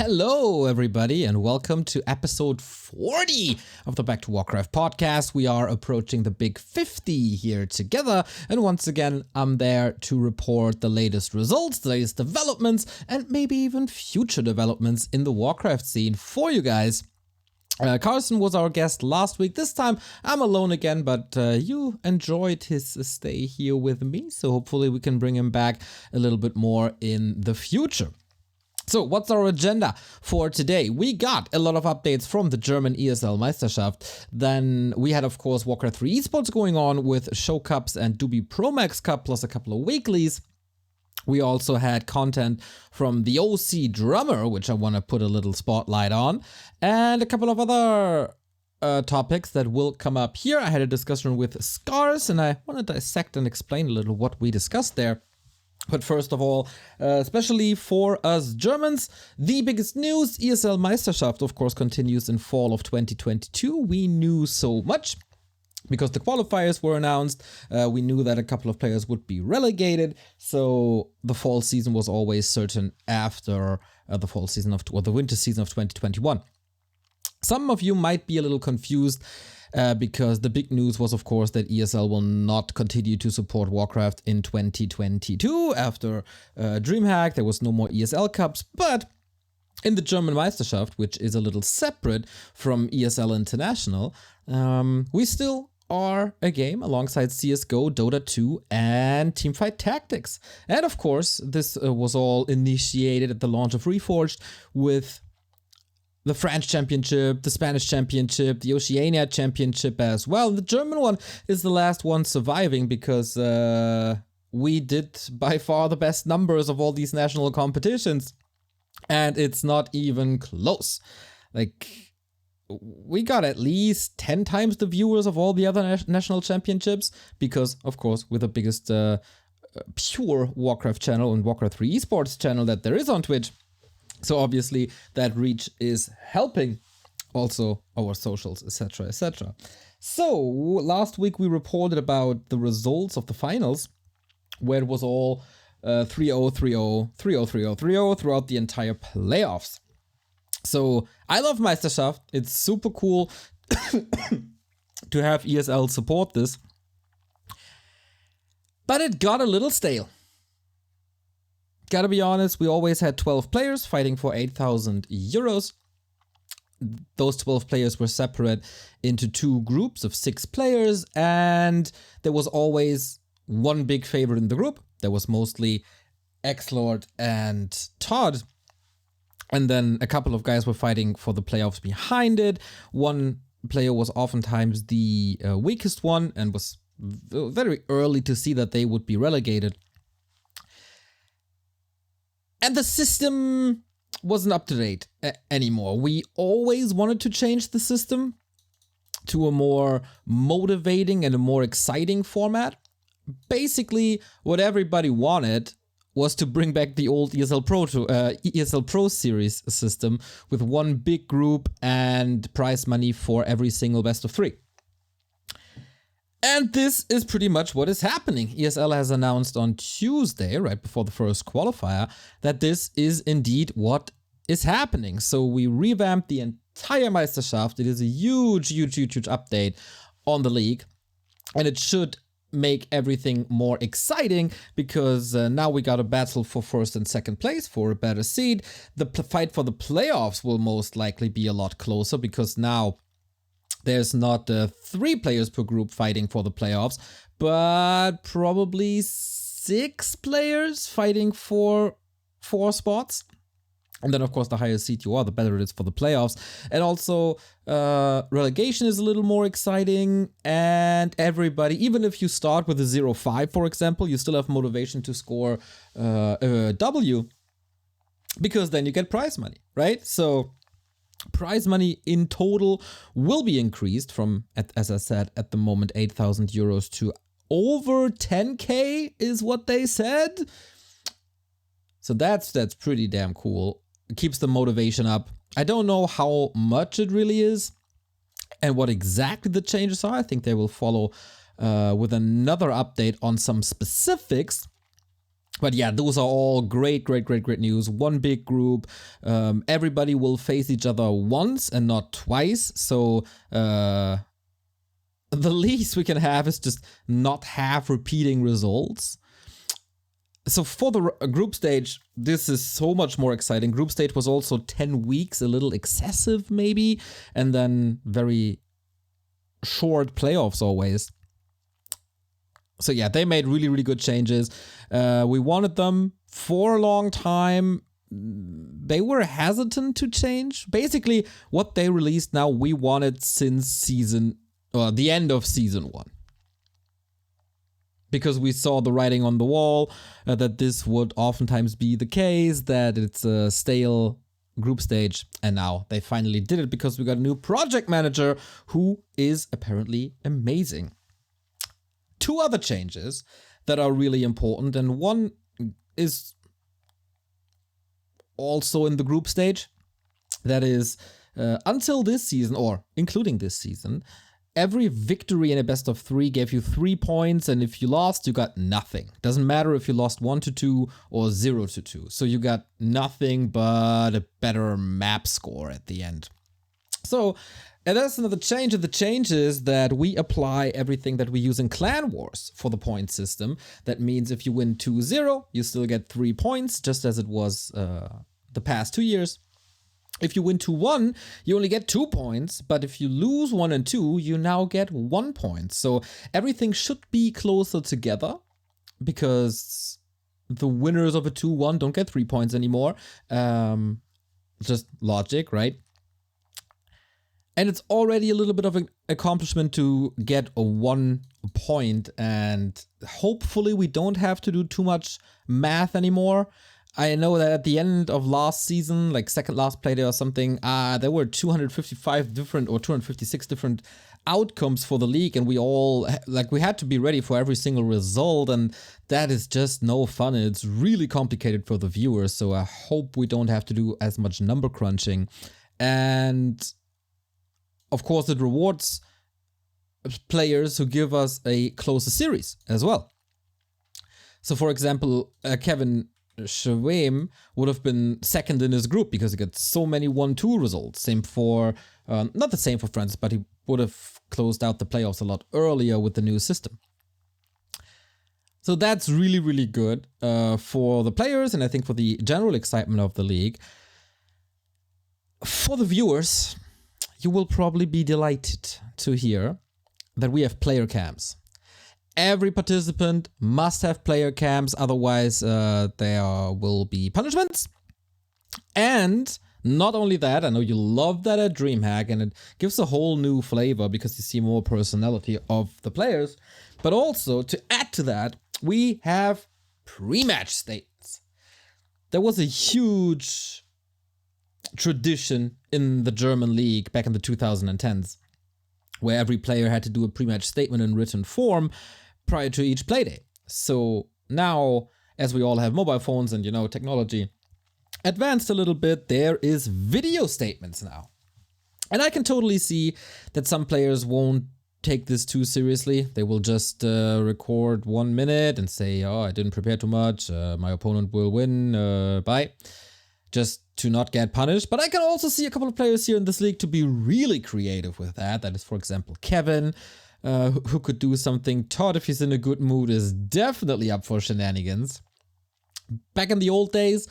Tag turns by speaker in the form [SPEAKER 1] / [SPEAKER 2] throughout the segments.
[SPEAKER 1] Hello, everybody, and welcome to episode 40 of the Back2Warcraft podcast. We are approaching the big 50 here together, and once again, I'm there to report the latest results, the latest developments, and maybe even future developments in the Warcraft scene for you guys. Carson was our guest last week. This time I'm alone again, but you enjoyed his stay here with me, so hopefully we can bring him back a little bit more in the future. So what's our agenda for today? We got a lot of updates from the German ESL Meisterschaft. Then we had, of course, Warcraft 3 esports going on with Show Cups and Doubi Pro Max Cup, plus a couple of weeklies. We also had content from the OCDrummer, which I want to put a little spotlight on, and a couple of other topics that will come up here. I had a discussion with Scars, and I want to dissect and explain a little what we discussed there. But first of all, especially for us Germans, the biggest news, ESL Meisterschaft, of course, continues in fall of 2022. We knew so much because the qualifiers were announced. We knew that a couple of players would be relegated. So the fall season was always certain after the winter season of 2021. Some of you might be a little confused because the big news was, of course, that ESL will not continue to support Warcraft in 2022 after DreamHack. There was no more ESL Cups, but in the German Meisterschaft, which is a little separate from ESL International, we still are a game alongside CSGO, Dota 2, and Teamfight Tactics. And of course, this was all initiated at the launch of Reforged with the French Championship, the Spanish Championship, the Oceania Championship as well. The German one is the last one surviving because we did by far the best numbers of all these national competitions. And it's not even close. Like, we got at least 10 times the viewers of all the other national championships because, of course, we're the biggest pure Warcraft channel and Warcraft 3 esports channel that there is on Twitch. So obviously that reach is helping also our socials, etc., etc. So last week we reported about the results of the finals, where it was all 3-0, 3-0, 3-0, 3-0, 3-0 throughout the entire playoffs. So I love Meisterschaft. It's super cool to have ESL support this. But it got a little stale. Gotta be honest, we always had 12 players fighting for 8,000 euros. Those 12 players were separate into two groups of 6 players, and there was always one big favorite in the group. There was mostly X-Lord and Todd. And then a couple of guys were fighting for the playoffs behind it. One player was oftentimes the weakest one and was very early to see that they would be relegated. And the system wasn't up to date anymore. We always wanted to change the system to a more motivating and a more exciting format. Basically, what everybody wanted was to bring back the old ESL Pro Series system with one big group and prize money for every single best of 3. And this is pretty much what is happening. ESL has announced on Tuesday, right before the first qualifier, that this is indeed what is happening. So we revamped the entire Meisterschaft. It is a huge update on the league. And it should make everything more exciting because now we got a battle for first and second place for a better seed. The fight for the playoffs will most likely be a lot closer because now there's not 3 players per group fighting for the playoffs, but probably 6 players fighting for 4 spots. And then, of course, the higher seed you are, the better it is for the playoffs. And also, relegation is a little more exciting. And everybody, even if you start with a 0-5, for example, you still have motivation to score a W. Because then you get prize money, right? So prize money in total will be increased from, as I said, at the moment, 8,000 euros to over 10K is what they said. So that's pretty damn cool. It keeps the motivation up. I don't know how much it really is and what exactly the changes are. I think they will follow with another update on some specifics. But yeah, those are all great news. One big group. Everybody will face each other once and not twice. So the least we can have is just not have repeating results. So for the group stage, this is so much more exciting. Group stage was also 10 weeks, a little excessive maybe, and then very short playoffs always. So yeah, they made really good changes. We wanted them for a long time. They were hesitant to change. Basically, what they released now, we wanted since the end of season 1. Because we saw the writing on the wall that this would oftentimes be the case, that it's a stale group stage. And now they finally did it because we got a new project manager who is apparently amazing. 2 other changes that are really important, and one is also in the group stage. That is, until this season, or including this season, every victory in a best of 3 gave you 3 points, and if you lost, you got nothing. Doesn't matter if you lost 1-2 or 0-2. So you got nothing but a better map score at the end. So, and that's another change. And the change is that we apply everything that we use in Clan Wars for the point system. That means if you win 2-0, you still get 3 points, just as it was the past 2 years. If you win 2-1, you only get 2 points, but if you lose 1 and 2, you now get 1 point. So everything should be closer together, because the winners of a 2-1 don't get 3 points anymore. Just logic, right? And it's already a little bit of an accomplishment to get a 1 point, and hopefully we don't have to do too much math anymore. I know that at the end of last season, like second last play day or something, there were 255 different or 256 different outcomes for the league, and we had to be ready for every single result, and that is just no fun. It's really complicated for the viewers, so I hope we don't have to do as much number crunching. And of course, it rewards players who give us a closer series as well. So for example, Kevin Schwem would have been second in his group because he got so many 1-2 results. Same for, not the same for France, but he would have closed out the playoffs a lot earlier with the new system. So that's really good for the players, and I think for the general excitement of the league. For the viewers, you will probably be delighted to hear that we have player cams. Every participant must have player cams, otherwise there will be punishments. And not only that, I know you love that at DreamHack, and it gives a whole new flavor because you see more personality of the players. But also, to add to that, we have pre-match statements. There was a huge tradition in the German league back in the 2010s, where every player had to do a pre-match statement in written form prior to each playday. So now, as we all have mobile phones and, technology advanced a little bit, there is video statements now. And I can totally see that some players won't take this too seriously. They will just record 1 minute and say, oh, I didn't prepare too much, my opponent will win, bye. Just to not get punished. But I can also see a couple of players here in this league to be really creative with that. That is, for example, Kevin, who could do something. Todd, if he's in a good mood, is definitely up for shenanigans. Back in the old days,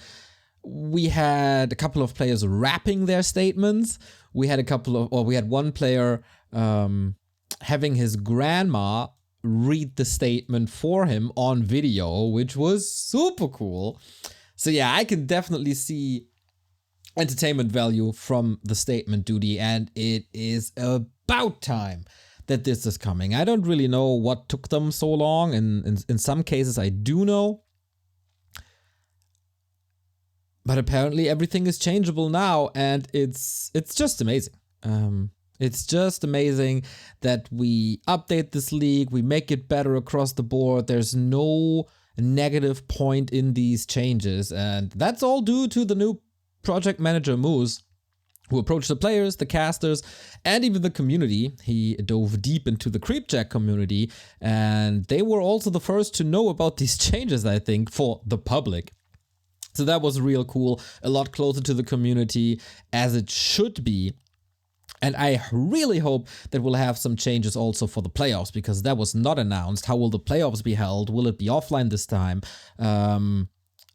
[SPEAKER 1] we had a couple of players rapping their statements. We had one player having his grandma read the statement for him on video, which was super cool. So yeah, I can definitely see entertainment value from the statement duty, and it is about time that this is coming. I don't really know what took them so long, and in some cases I do know. But apparently everything is changeable now, and it's just amazing. It's just amazing that we update this league, we make it better across the board. There's no negative point in these changes, and that's all due to the new project manager Moose, who approached the players, the casters, and even the community. He dove deep into the Creepjack community, and they were also the first to know about these changes, I think, for the public. So that was real cool, a lot closer to the community, as it should be. And I really hope that we'll have some changes also for the playoffs, because that was not announced. How will the playoffs be held? Will it be offline this time?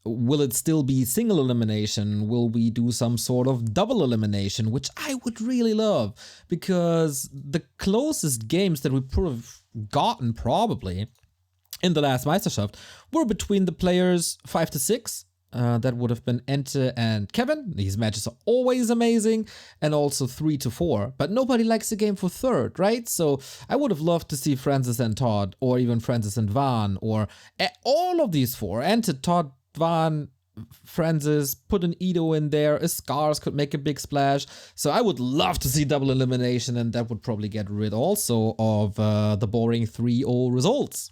[SPEAKER 1] Will it still be single elimination? Will we do some sort of double elimination, which I would really love, because the closest games that we could have gotten probably in the last Meisterschaft were between the players 5 to 6. That would have been Ente and Kevin. These matches are always amazing. And also 3 to 4. But nobody likes a game for third, right? So I would have loved to see Francis and Todd, or even Francis and Van, or all of these 4. Ente, Todd, Van, Francis, put an Edo in there. A Scars could make a big splash. So I would love to see double elimination, and that would probably get rid also of the boring 3-0 results.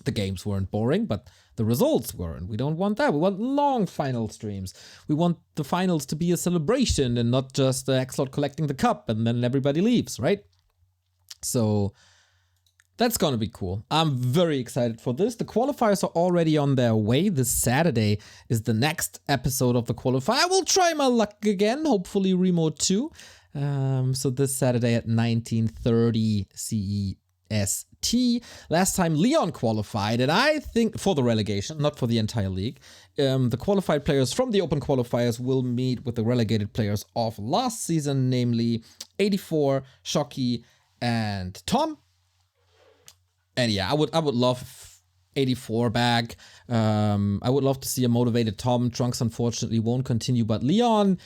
[SPEAKER 1] The games weren't boring, but the results weren't. We don't want that. We want long final streams. We want the finals to be a celebration and not just the Axolot collecting the cup and then everybody leaves, right? So that's gonna be cool. I'm very excited for this. The qualifiers are already on their way. This Saturday is the next episode of the qualifier. I will try my luck again, hopefully remote too. So this Saturday at 19:30 CEST. Last time Leon qualified, and I think for the relegation, not for the entire league. The qualified players from the open qualifiers will meet with the relegated players of last season, namely 84, Shocky, and Tom. And yeah, I would love 84 back. I would love to see a motivated Tom. Trunks unfortunately won't continue, but Leon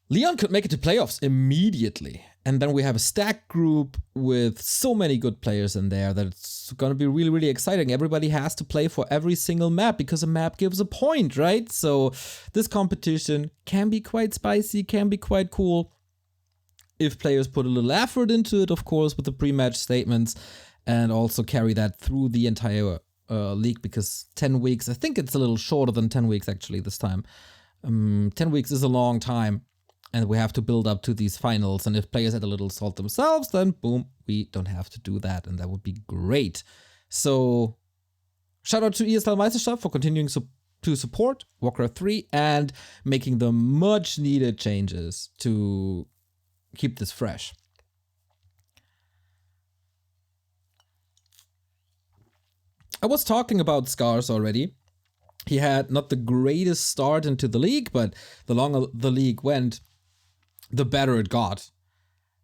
[SPEAKER 1] could make it to playoffs immediately. And then we have a stack group with so many good players in there that it's going to be really, really exciting. Everybody has to play for every single map because a map gives a point, right? So this competition can be quite spicy, can be quite cool if players put a little effort into it, of course, with the pre-match statements, and also carry that through the entire league, because 10 weeks, I think it's a little shorter than 10 weeks actually this time. 10 weeks is a long time. And we have to build up to these finals. And if players add a little salt themselves, then boom, we don't have to do that. And that would be great. So shout out to ESL Meisterschaft for continuing to support Warcraft 3 and making the much needed changes to keep this fresh. I was talking about Scars already. He had not the greatest start into the league, but the longer the league went, the better it got.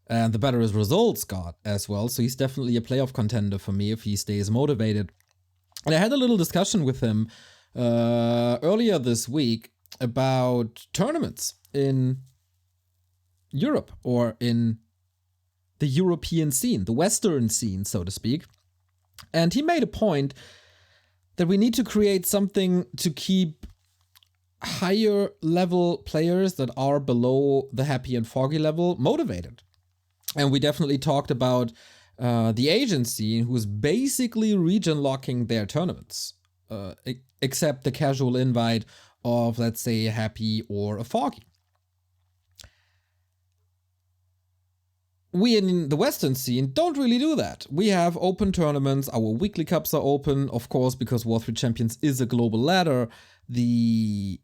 [SPEAKER 1] And the better his results got as well. So he's definitely a playoff contender for me if he stays motivated. And I had a little discussion with him earlier this week about tournaments in Europe, or in the European scene, the Western scene, so to speak. And he made a point that we need to create something to keep higher level players that are below the Happy and Foggy level motivated. And we definitely talked about the Asian scene, who's basically region locking their tournaments, except the casual invite of, let's say, a Happy or a Foggy. We in the Western scene don't really do that. We have open tournaments, our weekly cups are open, of course, because War 3 Champions is a global ladder. The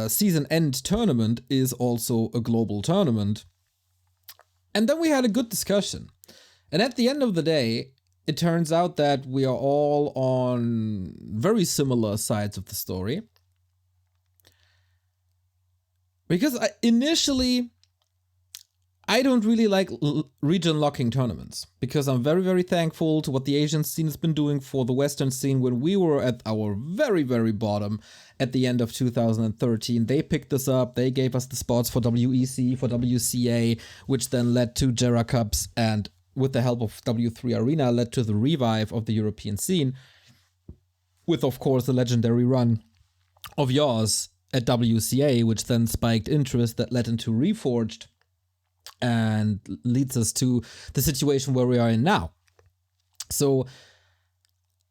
[SPEAKER 1] season end tournament is also a global tournament. And then we had a good discussion. And at the end of the day, it turns out that we are all on very similar sides of the story. Because initially, I don't really like region locking tournaments, because I'm very, very thankful to what the Asian scene has been doing for the Western scene when we were at our very, very bottom at the end of 2013. They picked us up, they gave us the spots for WEC, for WCA, which then led to Jera Cups, and with the help of W3 Arena led to the revive of the European scene, with, of course, the legendary run of yours at WCA, which then spiked interest that led into Reforged, and and, and, and, and, and, and, and, and, and, and, and, and, and, and, and leads us to the situation where we are in now. So,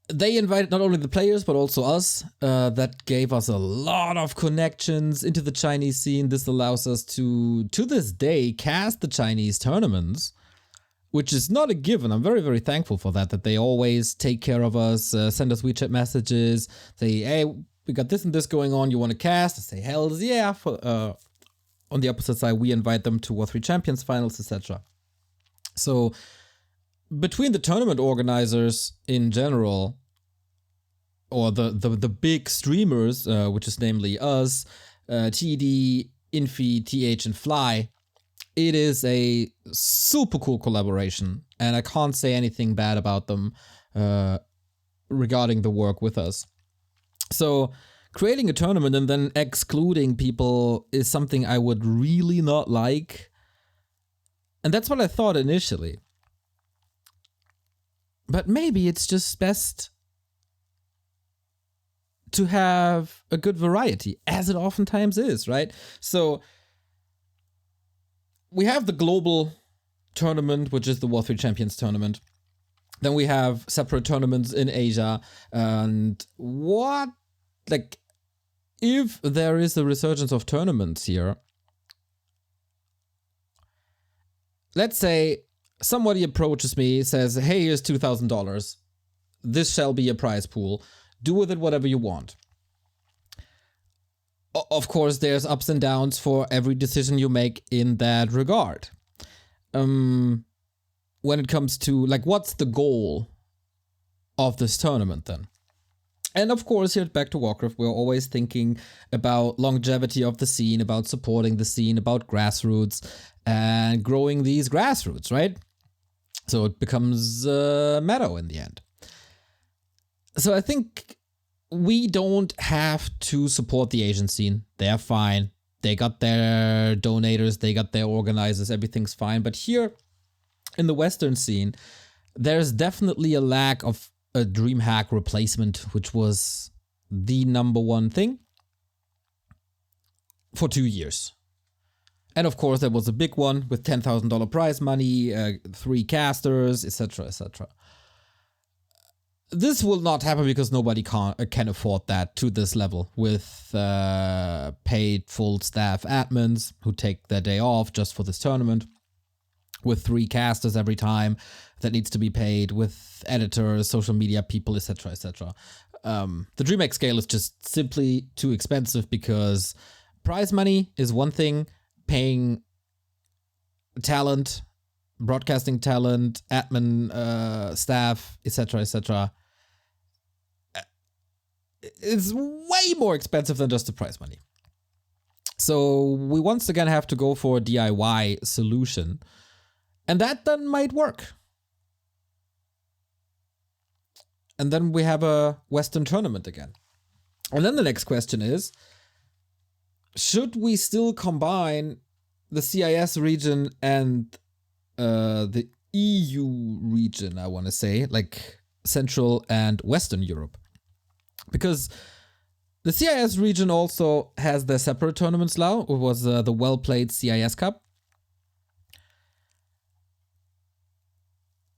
[SPEAKER 1] they invited not only the players, but also us. That gave us a lot of connections into the Chinese scene. This allows us to this day, cast the Chinese tournaments, which is not a given. I'm very, very thankful for that they always take care of us, send us WeChat messages, say, hey, we got this and this going on, you want to cast? I say, hells yeah. On the opposite side, we invite them to War3 Champions finals, etc. So between the tournament organizers in general, or the big streamers, which is namely us, TD, Infi, TH, and Fly, it is a super cool collaboration, and I can't say anything bad about them regarding the work with us. So creating a tournament and then excluding people is something I would really not like. And that's what I thought initially. But maybe it's just best to have a good variety, as it oftentimes is, right? So we have the global tournament, which is the War3 Champions tournament. Then we have separate tournaments in Asia. And if there is a resurgence of tournaments here, let's say somebody approaches me, says, hey, here's $2,000. This shall be a prize pool. Do with it whatever you want. Of course, there's ups and downs for every decision you make in that regard. When it comes to, what's the goal of this tournament then? And of course, here at Back2Warcraft, we're always thinking about longevity of the scene, about supporting the scene, about grassroots, and growing these grassroots, right? So it becomes meta in the end. So I think we don't have to support the Asian scene. They're fine. They got their donators, they got their organizers, everything's fine. But here in the Western scene, there's definitely a lack of a DreamHack replacement, which was the #1 thing for 2 years. And of course, there was a big one with $10,000 prize money, 3 casters, etc., etc. This will not happen because nobody can afford that to this level with paid full staff admins who take their day off just for this tournament, with 3 casters every time that needs to be paid, with editors, social media people, etc., etc. The DreamHack scale is just simply too expensive because prize money is one thing, paying talent, broadcasting talent, admin staff, etc., etc. It's way more expensive than just the prize money. So we once again have to go for a DIY solution. And that then might work. And then we have a Western tournament again. And then the next question is, should we still combine the CIS region and the EU region, I want to say, like Central and Western Europe? Because the CIS region also has their separate tournaments now. It was the well-played CIS Cup.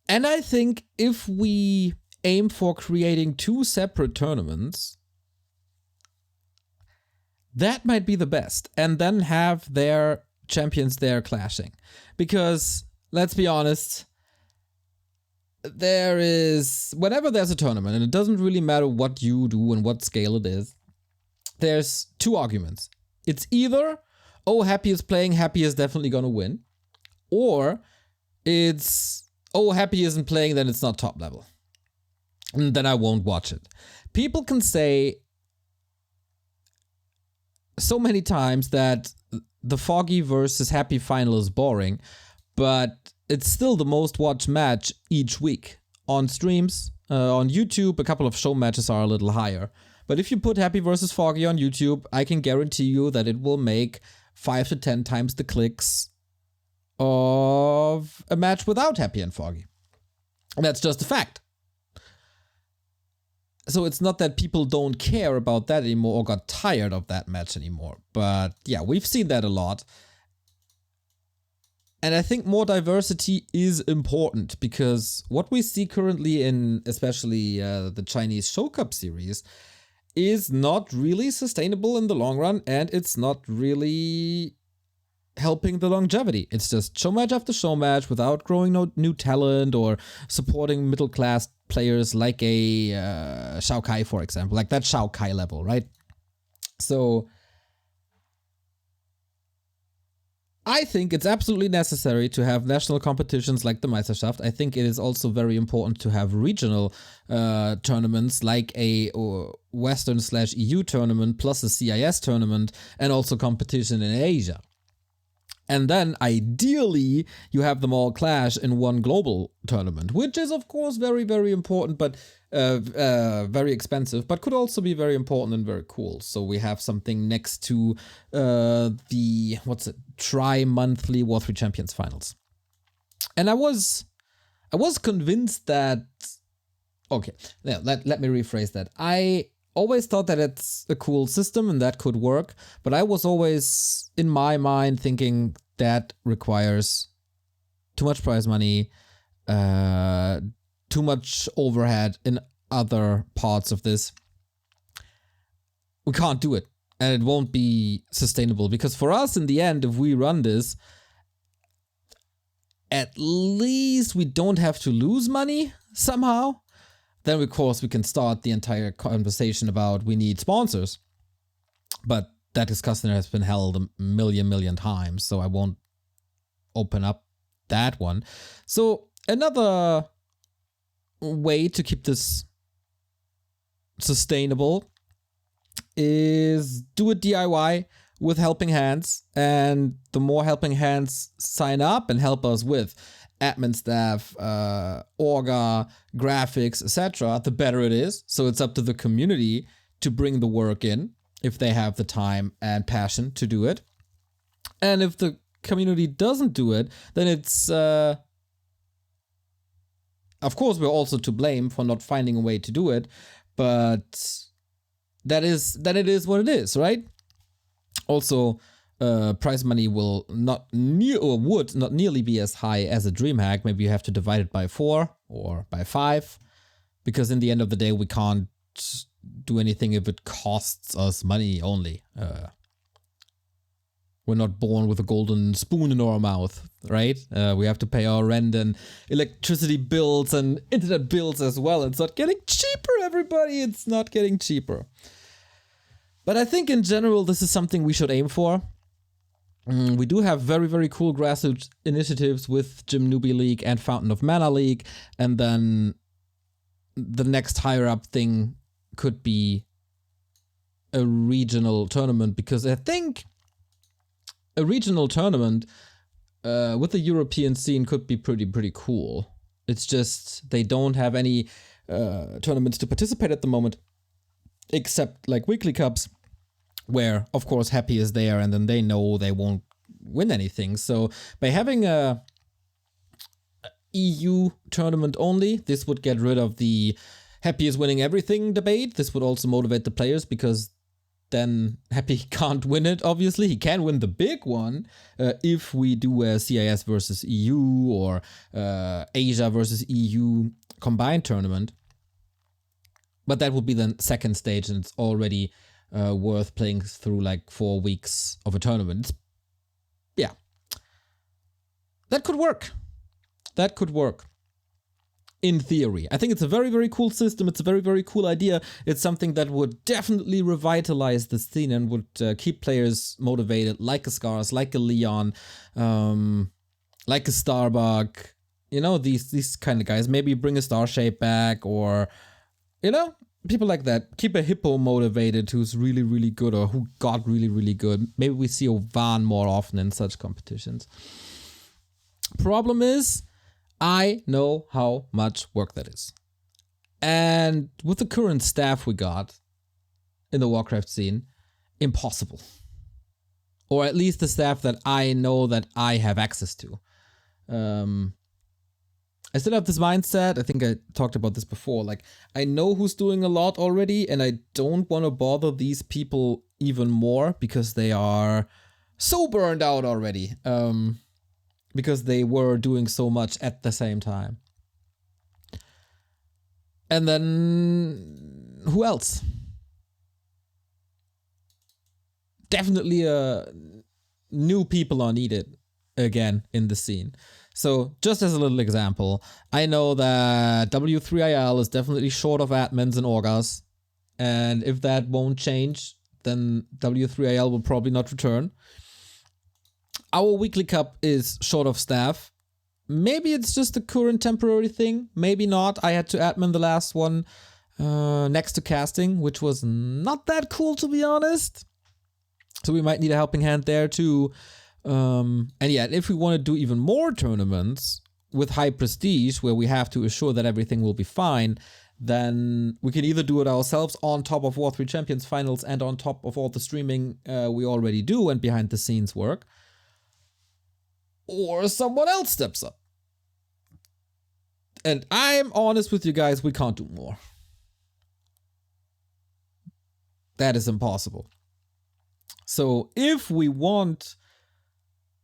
[SPEAKER 1] And I think if we aim for creating 2 separate tournaments, that might be the best. And then have their champions there clashing. Because, let's be honest, whenever there's a tournament, and it doesn't really matter what you do and what scale it is, there's 2 arguments. It's either, oh, Happy is playing, Happy is definitely gonna win. Or it's, oh, Happy isn't playing, then it's not top level. And then I won't watch it. People can say so many times that the Foggy versus Happy final is boring, but it's still the most watched match each week. On streams, on YouTube, a couple of show matches are a little higher. But if you put Happy versus Foggy on YouTube, I can guarantee you that it will make 5 to 10 times the clicks of a match without Happy and Foggy. And that's just a fact. So it's not that people don't care about that anymore or got tired of that match anymore. But yeah, we've seen that a lot. And I think more diversity is important, because what we see currently in especially the Chinese Show Cup series is not really sustainable in the long run, and it's not really helping the longevity. It's just show match after show match without growing no new talent or supporting middle class players like a Shao Kai, for example, like that Shao Kai level, right? So I think it's absolutely necessary to have national competitions like the Meisterschaft. I think it is also very important to have regional tournaments like a Western/EU tournament plus a CIS tournament, and also competition in Asia. And then ideally you have them all clash in one global tournament, which is of course very, very important, but very expensive, but could also be very important and very cool. So we have something next to the tri-monthly War 3 Champions finals. And I was convinced that, okay, let me rephrase that. I always thought that it's a cool system and that could work, but I was always in my mind thinking that requires too much prize money, too much overhead in other parts of this. We can't do it, and it won't be sustainable, because for us in the end, if we run this, at least we don't have to lose money somehow. Then, of course, we can start the entire conversation about we need sponsors. But that discussion has been held a million times, so I won't open up that one. So another way to keep this sustainable is do it DIY with helping hands. And the more helping hands sign up and help us with admin staff, orga, graphics, etc., the better it is. So it's up to the community to bring the work in if they have the time and passion to do it. And if the community doesn't do it, then it's of course we're also to blame for not finding a way to do it, but that it is what it is, right? Also, prize money will would not nearly be as high as a DreamHack. Maybe you have to divide it by 4 or by 5, because in the end of the day, we can't do anything if it costs us money only. We're not born with a golden spoon in our mouth, right? We have to pay our rent and electricity bills and internet bills as well. It's not getting cheaper, everybody. It's not getting cheaper. But I think in general, this is something we should aim for. We do have very, very cool grassroots initiatives with Gym Newbie League and Fountain of Mana League. And then the next higher up thing could be a regional tournament, because I think a regional tournament with the European scene could be pretty cool. It's just they don't have any tournaments to participate at the moment, except like weekly cups, where of course Happy is there, and then they know they won't win anything. So by having a EU tournament only, this would get rid of the Happy is winning everything debate. This would also motivate the players, because then Happy can't win it, obviously. He can win the big one if we do a CIS versus EU or Asia versus EU combined tournament. But that would be the second stage, and it's already worth playing through like 4 weeks of a tournament. Yeah. That could work. That could work. In theory. I think it's a very, very cool system. It's a very, very cool idea. It's something that would definitely revitalize the scene and would keep players motivated, like a Scars, like a Leon, like a Starbuck. You know, these kind of guys. Maybe bring a Star Shape back, or, you know, people like that. Keep a Hippo motivated who's really, really good, or who got really, really good. Maybe we see a Van more often in such competitions. Problem is, I know how much work that is. And with the current staff we got in the Warcraft scene, impossible. Or at least the staff that I know that I have access to. I still have this mindset, I think I talked about this before, like I know who's doing a lot already, and I don't want to bother these people even more because they are so burned out already. because they were doing so much at the same time. And then who else? Definitely new people are needed again in the scene. So just as a little example, I know that W3IL is definitely short of admins and orgas. And if that won't change, then W3IL will probably not return. Our weekly cup is short of staff. Maybe it's just a current temporary thing. Maybe not. I had to admin the last one next to casting, which was not that cool, to be honest. So we might need a helping hand there too. And yeah, if we want to do even more tournaments with high prestige, where we have to assure that everything will be fine, then we can either do it ourselves on top of War 3 Champions Finals and on top of all the streaming we already do and behind the scenes work, or someone else steps up. And I'm honest with you guys, we can't do more. That is impossible. So if we want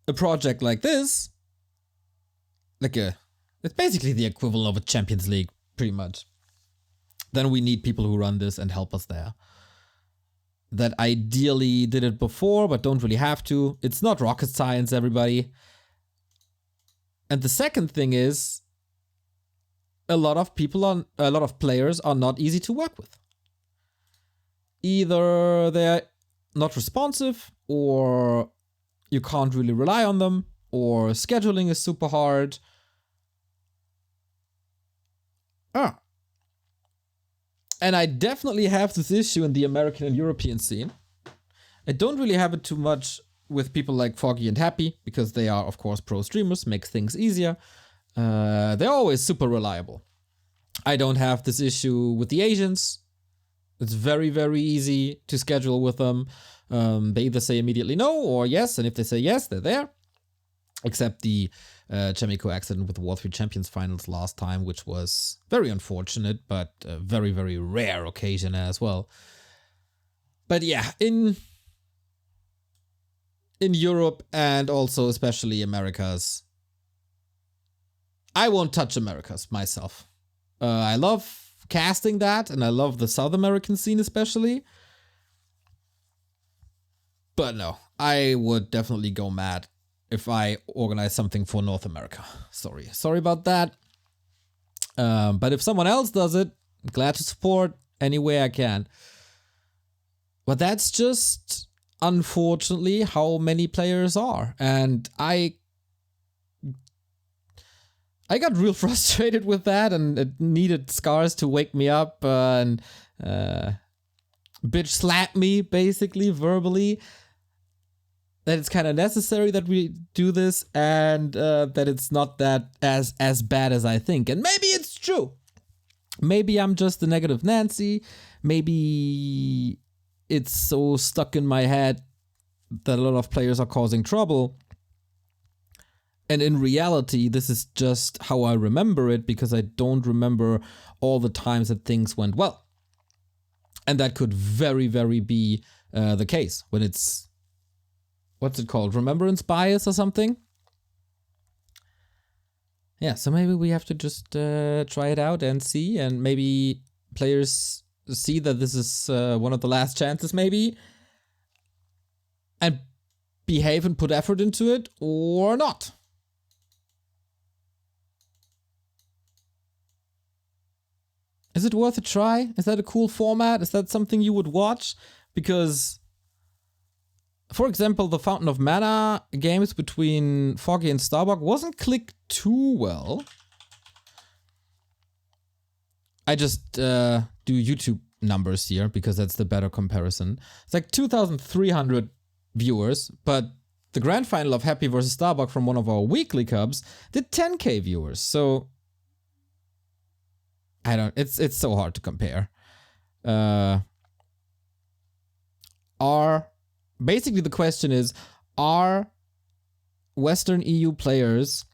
[SPEAKER 1] a project like this, it's basically the equivalent of a Champions League, pretty much, then we need people who run this and help us there. That ideally did it before, but don't really have to. It's not rocket science, everybody. And the second thing is, a lot of players are not easy to work with. Either they're not responsive, or you can't really rely on them, or scheduling is super hard. And I definitely have this issue in the American and European scene. I don't really have it too much with people like Foggy and Happy, because they are, of course, pro streamers, makes things easier. They're always super reliable. I don't have this issue with the Asians. It's very, very easy to schedule with them. They either say immediately no or yes, and if they say yes, they're there. Except the Chemico accident with the War 3 Champions Finals last time, which was very unfortunate, but a very, very rare occasion as well. But yeah, in Europe and also especially Americas, I won't touch Americas myself. I love casting that, and I love the South American scene especially. But no, I would definitely go mad if I organize something for North America. Sorry about that. But if someone else does it, I'm glad to support any way I can. But that's just, unfortunately, how many players are. And I got real frustrated with that, and it needed Scars to wake me up and bitch slap me, basically, verbally. That it's kind of necessary that we do this, and that it's not that as bad as I think. And maybe it's true. Maybe I'm just the negative Nancy. Maybe it's so stuck in my head that a lot of players are causing trouble. And in reality, this is just how I remember it, because I don't remember all the times that things went well. And that could very, very be the case when it's, what's it called? Remembrance bias or something? Yeah, so maybe we have to just try it out and see, and maybe players see that this is one of the last chances maybe, and behave and put effort into it, or not. Is it worth a try? Is that a cool format? Is that something you would watch? Because, for example, the Fountain of Mana games between Foggy and Starbuck wasn't clicked too well. I just do YouTube numbers here because that's the better comparison. It's like 2,300 viewers, but the grand final of Happy versus Starbuck from one of our weekly cubs did 10k viewers. So I don't. It's so hard to compare. Basically the question is, are Western EU players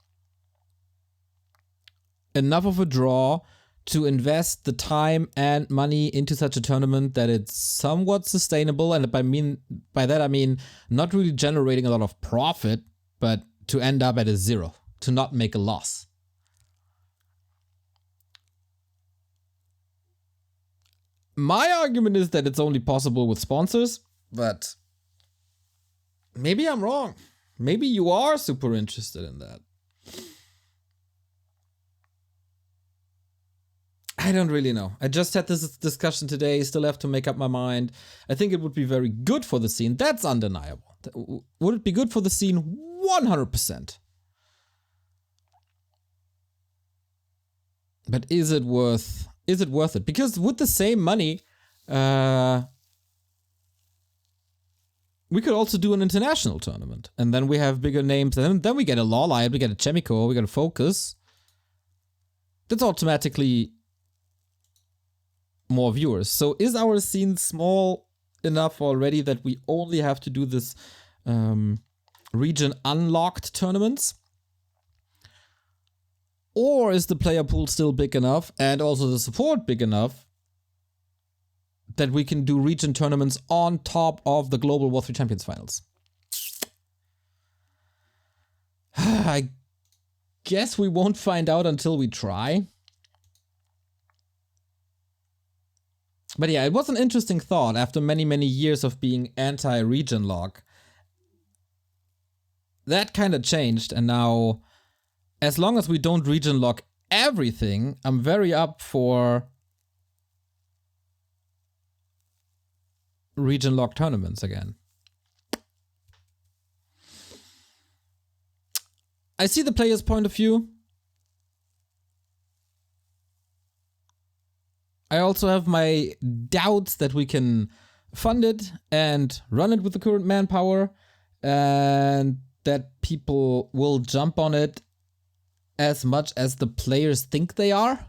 [SPEAKER 1] enough of a draw to invest the time and money into such a tournament that it's somewhat sustainable? And by that I mean not really generating a lot of profit, but to end up at a 0, to not make a loss. My argument is that it's only possible with sponsors, but maybe I'm wrong. Maybe you are super interested in that. I don't really know. I just had this discussion today, still have to make up my mind. I think it would be very good for the scene. That's undeniable. Would it be good for the scene? 100%. But is it worth it? Because with the same money, we could also do an international tournament. And then we have bigger names. And then we get a Lawlight, we get a Chemico, we get a Focus. That's automatically more viewers. So is our scene small enough already that we only have to do this region unlocked tournaments? Or is the player pool still big enough and also the support big enough that we can do region tournaments on top of the Global War 3 Champions Finals? I guess we won't find out until we try. But yeah, it was an interesting thought after many, many years of being anti-region lock. That kind of changed, and now, as long as we don't region lock everything, I'm very up for region lock tournaments again. I see the player's point of view. I also have my doubts that we can fund it and run it with the current manpower, and that people will jump on it as much as the players think they are.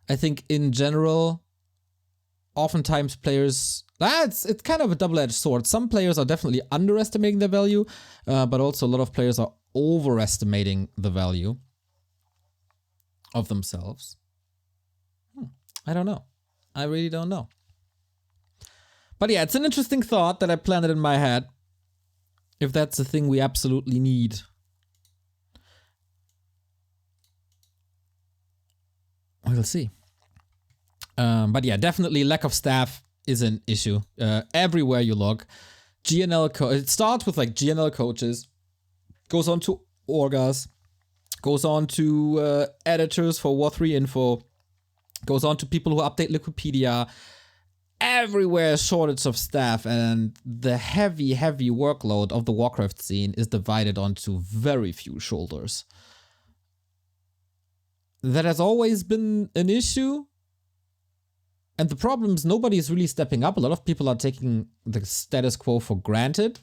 [SPEAKER 1] I think in general, oftentimes players, it's kind of a double-edged sword. Some players are definitely underestimating their value, but also a lot of players are overestimating the value of themselves. I don't know. I really don't know. But yeah, it's an interesting thought that I planted in my head. If that's a thing we absolutely need. We'll see. But yeah, definitely lack of staff is an issue. Everywhere you look. It starts with like GNL coaches, goes on to orgas, goes on to editors for War 3 info, goes on to people who update Wikipedia. Everywhere shortage of staff, and the heavy workload of the Warcraft scene is divided onto very few shoulders. That has always been an issue. And the problem is nobody is really stepping up. A lot of people are taking the status quo for granted.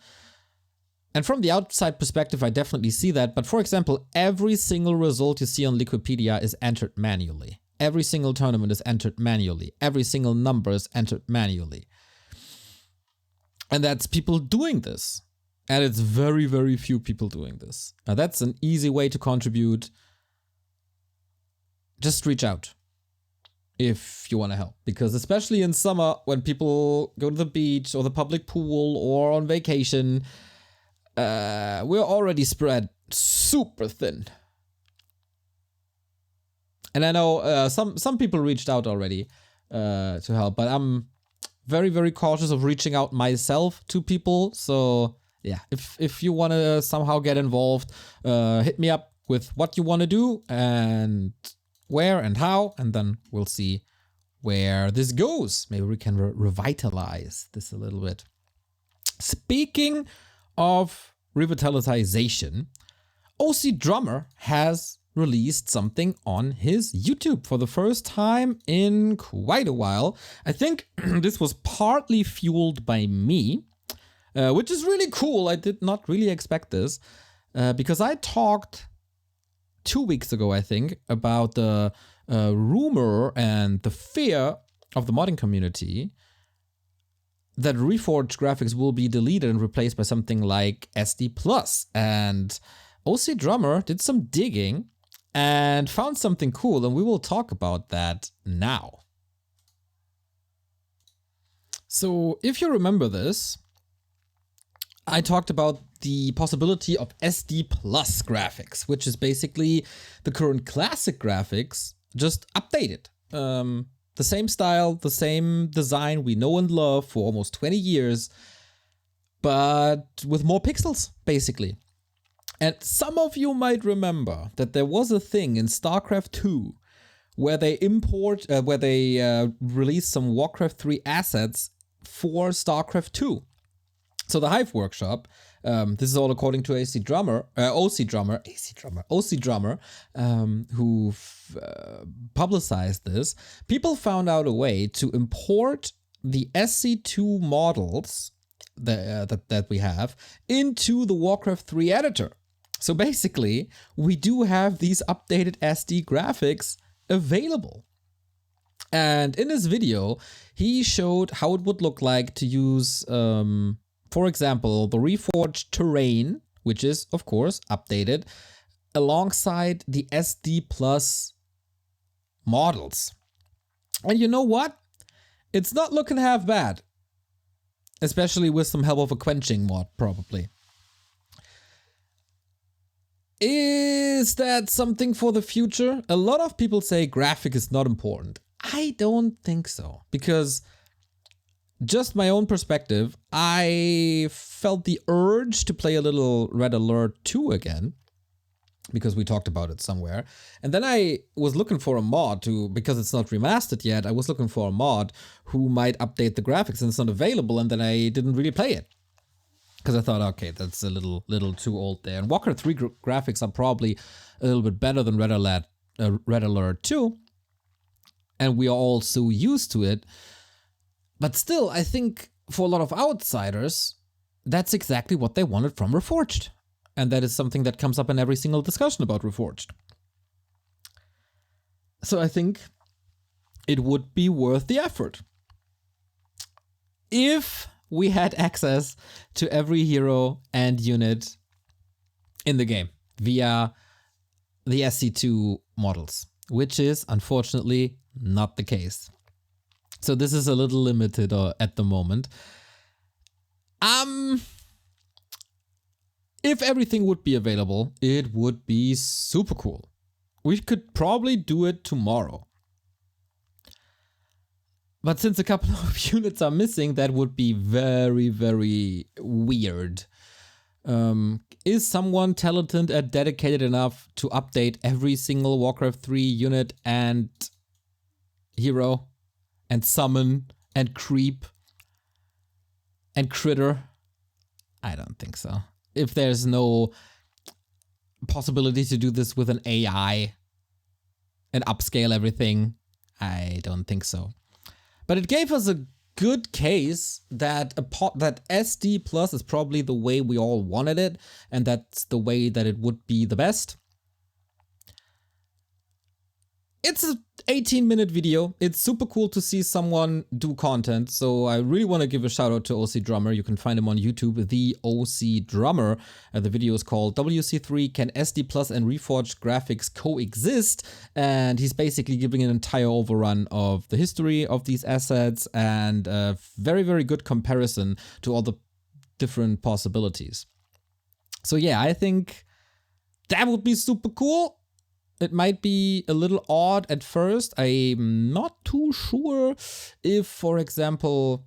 [SPEAKER 1] And from the outside perspective, I definitely see that. But for example, every single result you see on Wikipedia is entered manually. Every single tournament is entered manually. Every single number is entered manually. And that's people doing this. And it's very, very few people doing this. Now that's an easy way to contribute. Just reach out if you want to help. Because especially in summer, when people go to the beach or the public pool or on vacation, we're already spread super thin. And I know some people reached out already to help, but I'm very, very cautious of reaching out myself to people. So yeah, if you want to somehow get involved, hit me up with what you want to do and where and how, and then we'll see where this goes. Maybe we can revitalize this a little bit. Speaking of revitalization, OCDrummer has released something on his YouTube for the first time in quite a while. I think this was partly fueled by me, which is really cool. I did not really expect this because I talked 2 weeks ago, I think, about the rumor and the fear of the modding community that Reforged graphics will be deleted and replaced by something like SD+. And OCDrummer did some digging and found something cool, and we will talk about that now. So if you remember this, I talked about the possibility of SD Plus graphics, which is basically the current classic graphics, just updated. The same style, the same design we know and love for almost 20 years, but with more pixels, basically. And some of you might remember that there was a thing in StarCraft 2 where they released some Warcraft 3 assets for StarCraft 2. So the Hive Workshop, this is all according to OCDrummer, who publicized this. People found out a way to import the SC2 models that we have into the Warcraft 3 editor. So basically, we do have these updated SD graphics available. And in this video, he showed how it would look like to use, for example, the Reforged terrain, which is, of course, updated, alongside the SD Plus models. And you know what? It's not looking half bad. Especially with some help of a quenching mod, probably. Is that something for the future? A lot of people say graphic is not important. I don't think so, because just my own perspective, I felt the urge to play a little Red Alert 2 again, because we talked about it somewhere. And then I was looking for a mod because it's not remastered yet, I was looking for a mod who might update the graphics, and it's not available, and then I didn't really play it. Because I thought, okay, that's a little too old there. And Warcraft 3 graphics are probably a little bit better than Red Alert 2. And we are all so used to it. But still, I think for a lot of outsiders, that's exactly what they wanted from Reforged. And that is something that comes up in every single discussion about Reforged. So I think it would be worth the effort. If we had access to every hero and unit in the game via the SC2 models, which is unfortunately not the case. So this is a little limited at the moment. If everything would be available, it would be super cool. We could probably do it tomorrow. But since a couple of units are missing, that would be very, very weird. Is someone talented and dedicated enough to update every single Warcraft 3 unit and hero and summon and creep and critter? I don't think so. If there's no possibility to do this with an AI and upscale everything, I don't think so. But it gave us a good case that that SD Plus is probably the way we all wanted it, and that's the way that it would be the best. It's an 18-minute video. It's super cool to see someone do content, so I really want to give a shout out to OCDrummer. You can find him on YouTube, the OCDrummer. The video is called WC3 Can SD Plus and Reforged Graphics Coexist? And he's basically giving an entire overrun of the history of these assets and a very, very good comparison to all the different possibilities. So yeah, I think that would be super cool. It might be a little odd at first. I'm not too sure if, for example,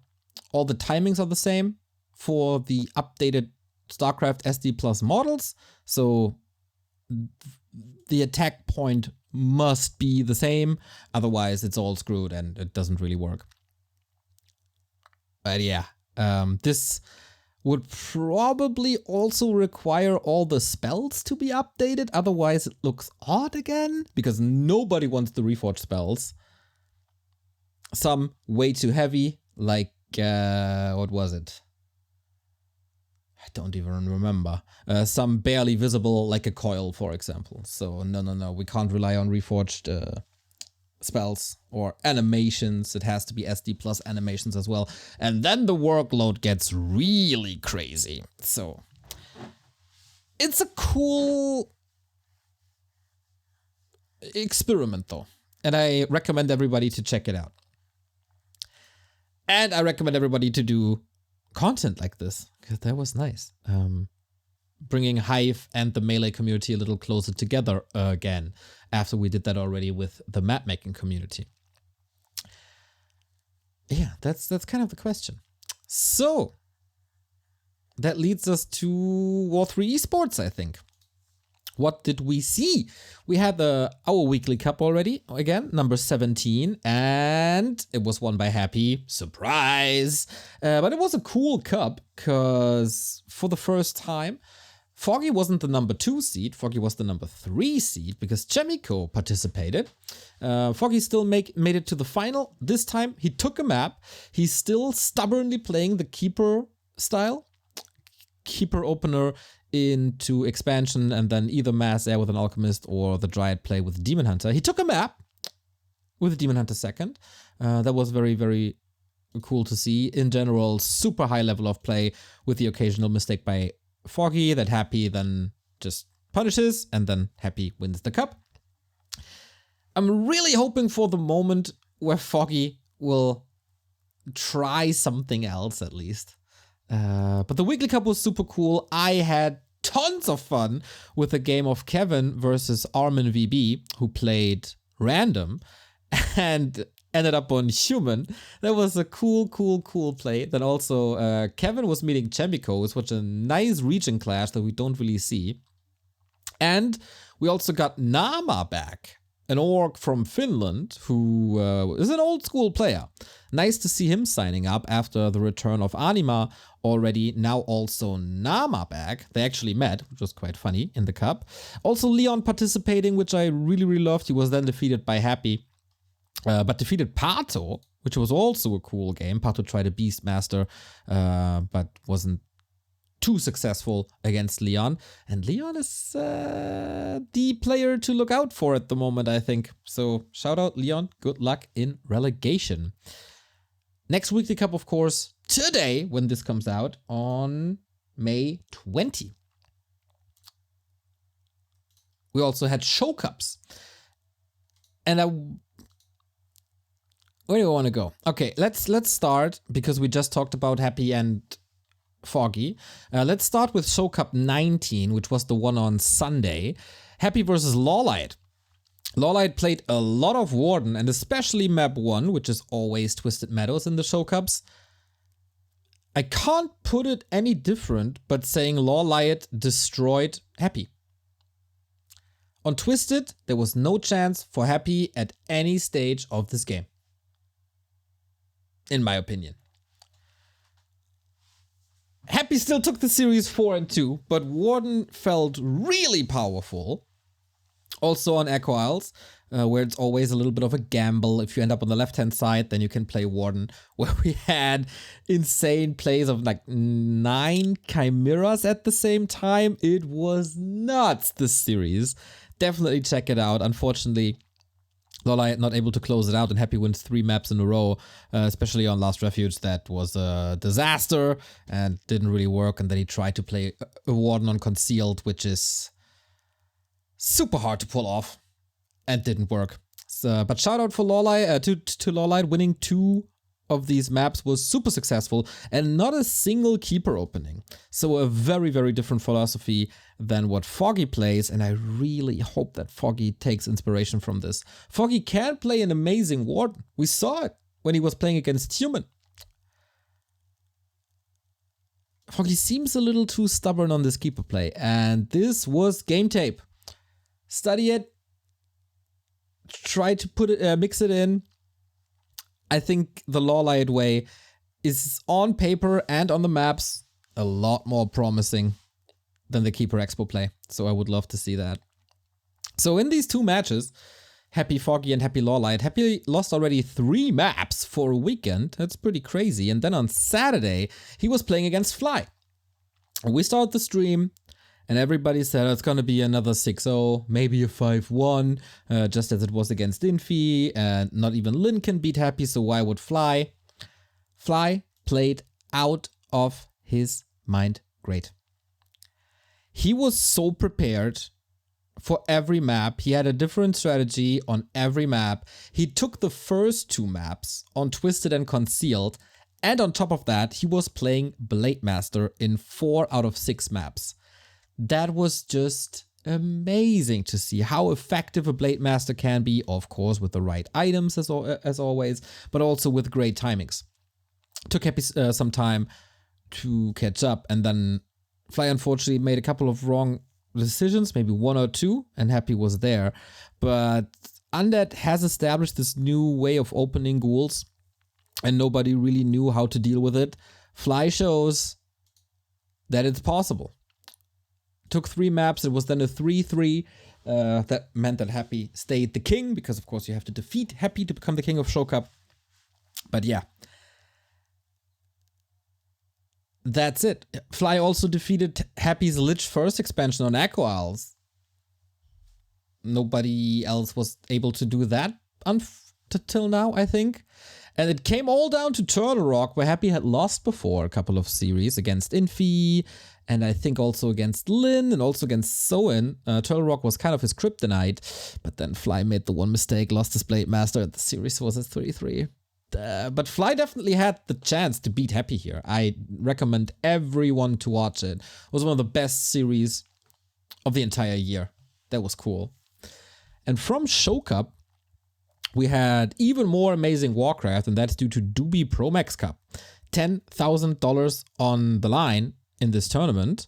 [SPEAKER 1] all the timings are the same for the updated StarCraft SD Plus models. So the attack point must be the same. Otherwise, it's all screwed and it doesn't really work. But yeah, this would probably also require all the spells to be updated. Otherwise, it looks odd again, because nobody wants the Reforged spells. Some way too heavy, like, what was it? I don't even remember. Some barely visible, like a coil, for example. So, no, we can't rely on Reforged spells or animations. It has to be SD Plus animations as well. And then the workload gets really crazy. So it's a cool experiment though. And I recommend everybody to check it out. And I recommend everybody to do content like this, because that was nice. bringing Hive and the Melee community a little closer together again, after we did that already with the map making community. Yeah, that's kind of the question. So that leads us to War 3 Esports, I think. What did we see? We had our weekly cup already, again, number 17, and it was won by Happy. Surprise! But it was a cool cup, because for the first time, Foggy wasn't the number 2 seed, Foggy was the number 3 seed, because Chemico participated. Foggy still made it to the final. This time, he took a map. He's still stubbornly playing the Keeper style. Keeper opener into expansion, and then either Mass Air with an Alchemist or the Dryad play with Demon Hunter. He took a map with Demon Hunter second. That was very, very cool to see. In general, super high level of play with the occasional mistake by Foggy that Happy then just punishes, and then Happy wins the cup. I'm really hoping for the moment where Foggy will try something else at least. But the weekly cup was super cool. I had tons of fun with a game of Kevin versus Armin VB, who played random and ended up on human. That was a cool play. Then also Kevin was meeting Chemico, which was a nice region clash that we don't really see. And we also got Nama back, an orc from Finland who is an old school player. Nice to see him signing up after the return of Anima already. Now also Nama back. They actually met, which was quite funny in the cup. Also Leon participating, which I really loved. He was then defeated by Happy, but defeated Pato, which was also a cool game. Pato tried a Beastmaster, but wasn't too successful against Leon. And Leon is the player to look out for at the moment, I think. So shout out Leon, good luck in relegation. Next weekly cup, of course, today, when this comes out, on May 20. We also had show cups. And where do I want to go? Okay, let's start, because we just talked about Happy and Foggy. Let's start with Show Cup 19, which was the one on Sunday. Happy versus Lawlight. Lawlight played a lot of Warden, and especially map 1, which is always Twisted Meadows in the Show Cups. I can't put it any different but saying Lawlight destroyed Happy. On Twisted, there was no chance for Happy at any stage of this game, in my opinion. Happy still took the series 4-2, but Warden felt really powerful. Also on Echo Isles, where it's always a little bit of a gamble. If you end up on the left-hand side, then you can play Warden, where we had insane plays of like 9 Chimeras at the same time. It was nuts, this series. Definitely check it out. Unfortunately, Lawlight not able to close it out, and Happy wins 3 maps in a row, especially on Last Refuge. That was a disaster and didn't really work. And then he tried to play a Warden on Concealed, which is super hard to pull off and didn't work. So, but shout out for Lawlight, to Lawlight. Winning 2 of these maps was super successful, and not a single Keeper opening. So a very, very different philosophy than what Foggy plays, and I really hope that Foggy takes inspiration from this. Foggy can play an amazing Warden. We saw it when he was playing against Human. Foggy seems a little too stubborn on this Keeper play, and this was game tape. Study it, try to put it, mix it in. I think the Lawlight way is on paper and on the maps a lot more promising than the Keeper Expo play. So I would love to see that. So in these 2 matches, Happy Foggy and Happy Lawlight, Happy lost already 3 maps for a weekend. That's pretty crazy. And then on Saturday, he was playing against Fly. We started the stream, and everybody said it's gonna be another 6-0, maybe a 5-1, just as it was against Infi, and not even Lin can beat Happy, so why would Fly? Fly played out of his mind great. He was so prepared for every map. He had a different strategy on every map. He took the first 2 maps on Twisted and Concealed, and on top of that, he was playing Blade Master in 4 out of 6 maps. that was just amazing to see how effective a Blade Master can be, of course, with the right items as always, but also with great timings. Took Happy some time to catch up, and then Fly unfortunately made a couple of wrong decisions, maybe one or two, and Happy was there. But Undead has established this new way of opening ghouls, and nobody really knew how to deal with it. Fly shows that it's possible. Took 3 maps, it was then a 3-3. That meant that Happy stayed the king, because of course you have to defeat Happy to become the king of Show Cup. But yeah. That's it. Fly also defeated Happy's Lich first expansion on Echo Isles. Nobody else was able to do that until now, I think. And it came all down to Turtle Rock, where Happy had lost before a couple of series against Infi, and I think also against Lin, and also against Soin. Turtle Rock was kind of his kryptonite, but then Fly made the one mistake, lost his Blade Master, and the series was at 3-3. But Fly definitely had the chance to beat Happy here. I recommend everyone to watch it. It was one of the best series of the entire year. That was cool. And from Show Cup, we had even more amazing Warcraft, and that's due to Doubi Pro Max Cup. $10,000 on the line in this tournament.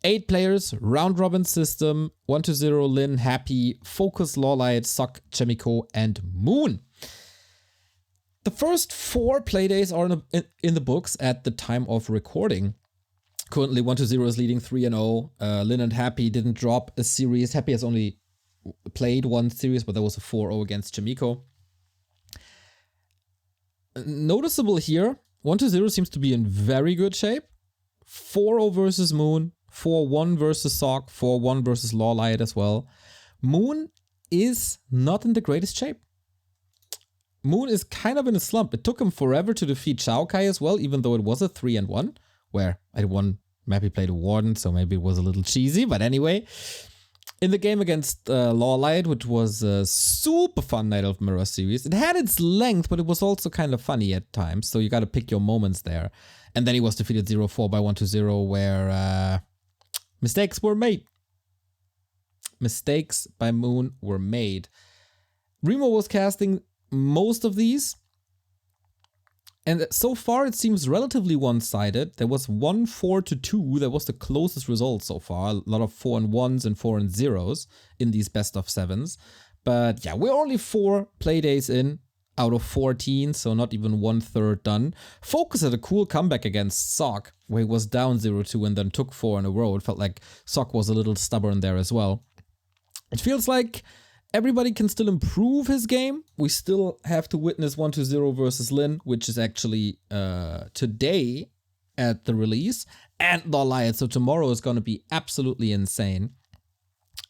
[SPEAKER 1] 8 players, round robin system, 1-0 Lin, Happy, Focus, Lawlight, Sock, Chemico, and Moon. The first 4 playdays are in the books at the time of recording. Currently 1-0 is leading 3-0. Lin and Happy didn't drop a series. Happy has only played 1 series, but there was a 4-0 against Chemico. Noticeable here, 1-0 seems to be in very good shape. 4-0 versus Moon, 4-1 versus Sock, 4-1 versus Lawlight as well. Moon is not in the greatest shape. Moon is kind of in a slump. It took him forever to defeat Xiaokai as well, even though it was a 3-1, where at one map he played a Warden, so maybe it was a little cheesy, but anyway. In the game against Lawlight, which was a super fun Night of Mirror series, it had its length, but it was also kind of funny at times, so you gotta pick your moments there. And then he was defeated 0-4 by 1-0, where mistakes were made. Mistakes by Moon were made. Remo was casting most of these, and so far it seems relatively one-sided. There was 1-4-2, that was the closest result so far. A lot of 4-1s and 4-0s in these best of 7s. But yeah, we're only 4 playdays in out of 14, so not even 1/3 done. Focus had a cool comeback against Sock, where he was down 0-2 and then took 4 in a row. It felt like Sock was a little stubborn there as well. It feels like everybody can still improve his game. We still have to witness 1-0 versus Lin, which is actually today at the release, and Lawlight. So tomorrow is going to be absolutely insane.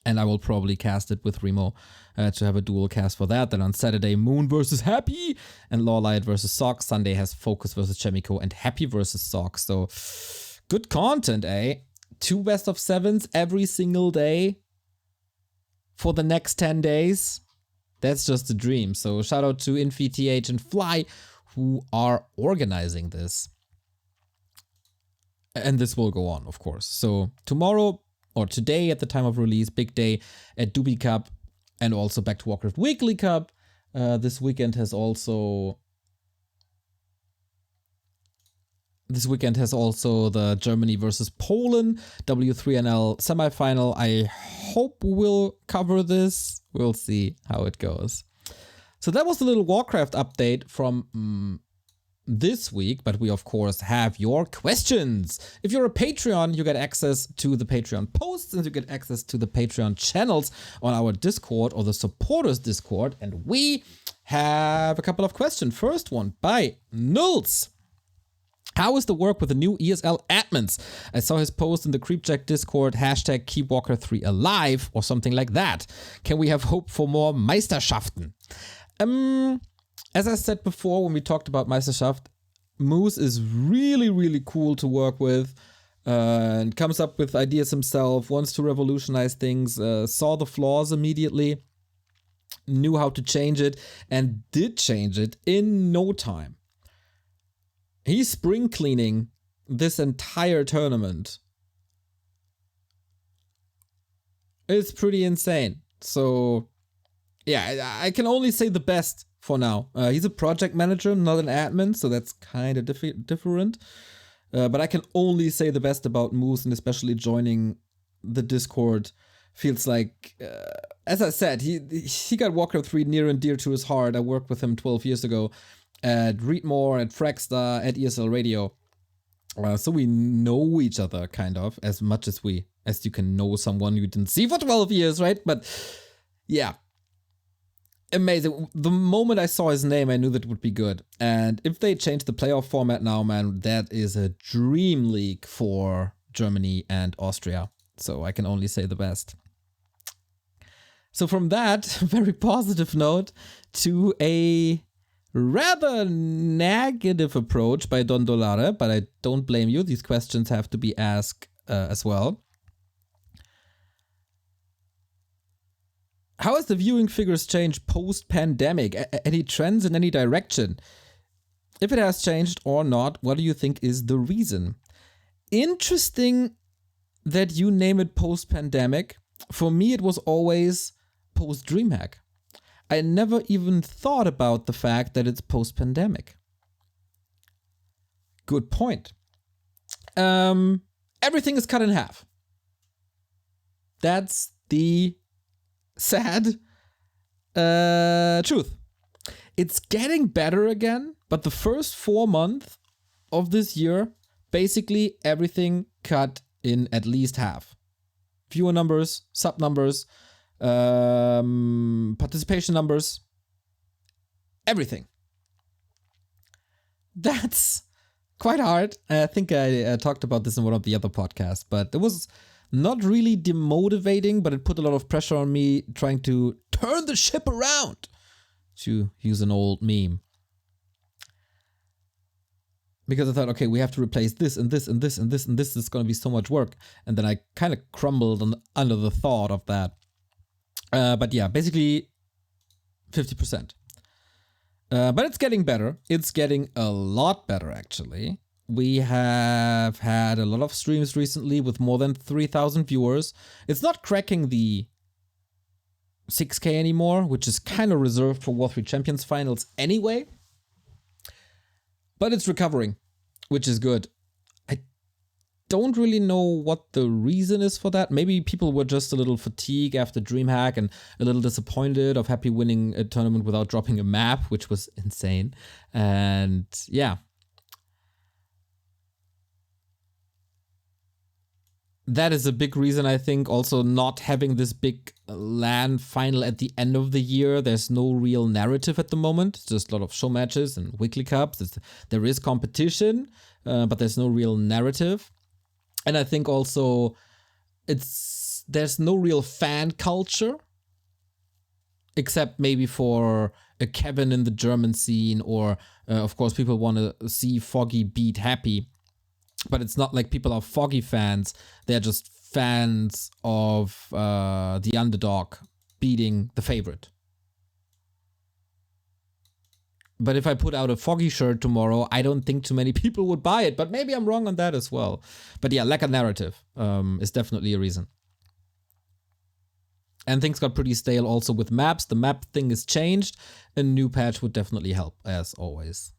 [SPEAKER 1] And I will probably cast it with Remo to have a dual cast for that. Then on Saturday, Moon versus Happy and Lawlight versus Sock. Sunday has Focus versus Chemico and Happy versus Sock. So good content, eh? 2 best of 7s every single day for the next 10 days. That's just a dream. So shout out to InfiTH and Fly, who are organizing this. And this will go on, of course. So tomorrow, or today at the time of release, big day at Doubi Cup and also Back2Warcraft Weekly Cup. This weekend has also the Germany versus Poland W3NL semifinal. I hope we'll cover this. We'll see how it goes. So that was the little Warcraft update from this week, but we of course have your questions. If you're a Patreon, you get access to the Patreon posts and you get access to the Patreon channels on our Discord or the supporters Discord. And we have a couple of questions. First one by Nulls. How is the work with the new ESL admins? I saw his post in the Creepjack Discord, hashtag keep Walker 3 alive or something like that. Can we have hope for more Meisterschaften? As I said before when we talked about Meisterschaft, Moose is really, really cool to work with and comes up with ideas himself, wants to revolutionize things, saw the flaws immediately, knew how to change it, and did change it in no time. He's spring cleaning this entire tournament It's pretty insane. So, yeah, I can only say the best for now. He's a project manager, not an admin, so that's kind of different. But I can only say the best about Moose, and especially joining the Discord feels like, as I said, he got Warcraft 3 near and dear to his heart. I worked with him 12 years ago at Readmore, at Fragstar, at ESL Radio. So we know each other kind of as much as you can know someone you didn't see for 12 years, right? But yeah, amazing. The moment I saw his name, I knew that it would be good. And if they change the playoff format now, man, that is a dream league for Germany and Austria. So I can only say the best. So from that very positive note to a rather negative approach by Don Dolare, but I don't blame you. These questions have to be asked as well. How has the viewing figures changed post-pandemic? Any trends in any direction? If it has changed or not, what do you think is the reason? Interesting that you name it post-pandemic. For me, it was always post-DreamHack. I never even thought about the fact that it's post-pandemic. Good point. Everything is cut in half. That's the sad truth. It's getting better again, but the first 4 months of this year, basically everything cut in at least half. Viewer numbers, sub numbers, participation numbers, everything. That's quite hard. I think I talked about this in one of the other podcasts, but it was not really demotivating, but it put a lot of pressure on me trying to turn the ship around, to use an old meme. Because I thought, okay, we have to replace this and this and this and this and this is going to be so much work. And then I kind of crumbled under the thought of that. But yeah, basically 50%. But it's getting better. It's getting a lot better, actually. We have had a lot of streams recently with more than 3,000 viewers. It's not cracking the 6K anymore, which is kind of reserved for War 3 Champions finals anyway. But it's recovering, which is good. I don't really know what the reason is for that. Maybe people were just a little fatigued after DreamHack and a little disappointed of Happy winning a tournament without dropping a map, which was insane. And yeah. That is a big reason, I think. Also, not having this big LAN final at the end of the year. There's no real narrative at the moment. It's just a lot of show matches and weekly cups. There is competition, but there's no real narrative. And I think also there's no real fan culture, except maybe for a Kevin in the German scene, or of course people want to see Foggy beat Happy. But it's not like people are Foggy fans. They're just fans of the underdog beating the favorite. But if I put out a Foggy shirt tomorrow, I don't think too many people would buy it. But maybe I'm wrong on that as well. But yeah, lack of narrative is definitely a reason. And things got pretty stale also with maps. The map thing is changed. A new patch would definitely help, as always.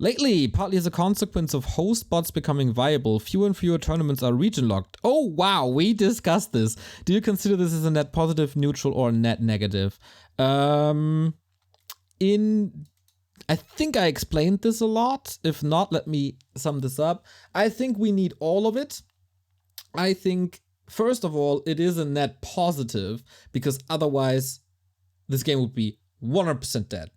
[SPEAKER 1] Lately, partly as a consequence of host bots becoming viable, fewer and fewer tournaments are region locked. Oh wow, we discussed this. Do you consider this as a net positive, neutral, or net negative? I think I explained this a lot. If not, let me sum this up. I think we need all of it. I think, first of all, it is a net positive, because otherwise this game would be 100% dead.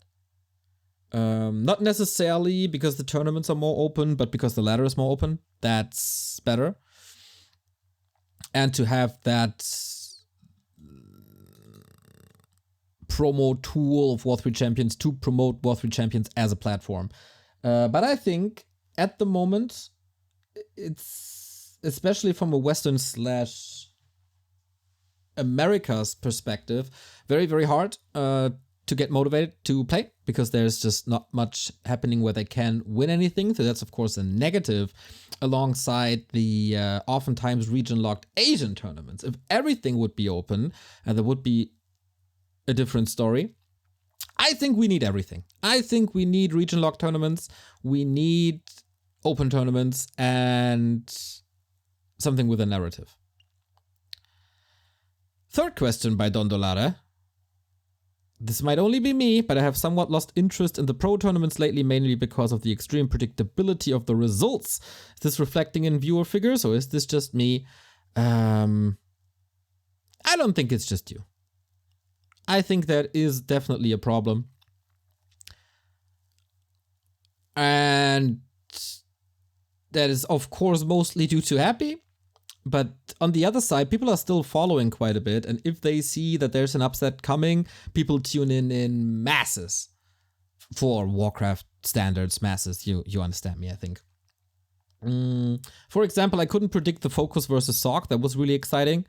[SPEAKER 1] Not necessarily because the tournaments are more open, but because the ladder is more open. That's better. And to have that promo tool of War 3 Champions to promote War 3 Champions as a platform. But I think at the moment, it's, especially from a Western / America's perspective, very, very hard to get motivated to play. because there's just not much happening where they can win anything. So that's, of course, a negative, alongside the oftentimes region-locked Asian tournaments. If everything would be open, there would be a different story. I think we need everything. I think we need region-locked tournaments. We need open tournaments and something with a narrative. Third question by Don Dolare. This might only be me, but I have somewhat lost interest in the pro tournaments lately, mainly because of the extreme predictability of the results. Is this reflecting in viewer figures, or is this just me? I don't think it's just you. I think that is definitely a problem. And that is, of course, mostly due to Happy. But on the other side, people are still following quite a bit. And if they see that there's an upset coming, people tune in masses for Warcraft standards, masses. You understand me, I think. For example, I couldn't predict the Focus versus Sock. That was really exciting.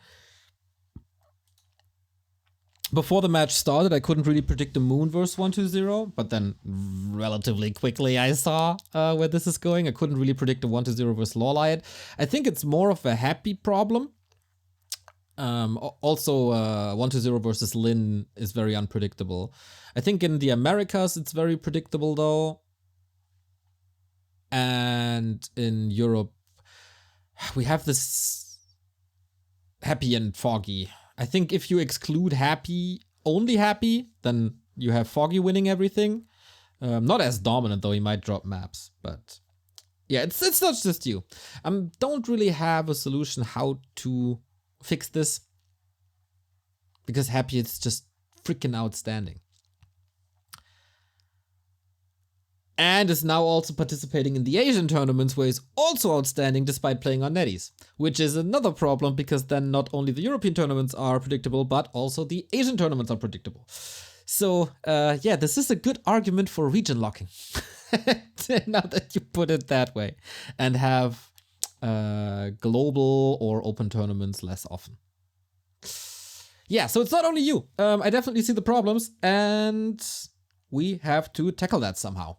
[SPEAKER 1] Before the match started, I couldn't really predict the Moon versus 120, but then relatively quickly I saw where this is going. I couldn't really predict the 120 versus Lawlight. I think it's more of a Happy problem. Also, 120 versus Lin is very unpredictable. I think in the Americas it's very predictable though. And in Europe, we have this Happy and Foggy. I think if you exclude Happy, only Happy, then you have Foggy winning everything. Not as dominant though, he might drop maps, but yeah, it's not just you. Don't really have a solution how to fix this, because Happy is just freaking outstanding. And is now also participating in the Asian tournaments, where he's also outstanding despite playing on netties. Which is another problem, because then not only the European tournaments are predictable, but also the Asian tournaments are predictable. So, yeah, this is a good argument for region locking. Now that you put it that way. And have global or open tournaments less often. Yeah, so it's not only you. I definitely see the problems, and we have to tackle that somehow.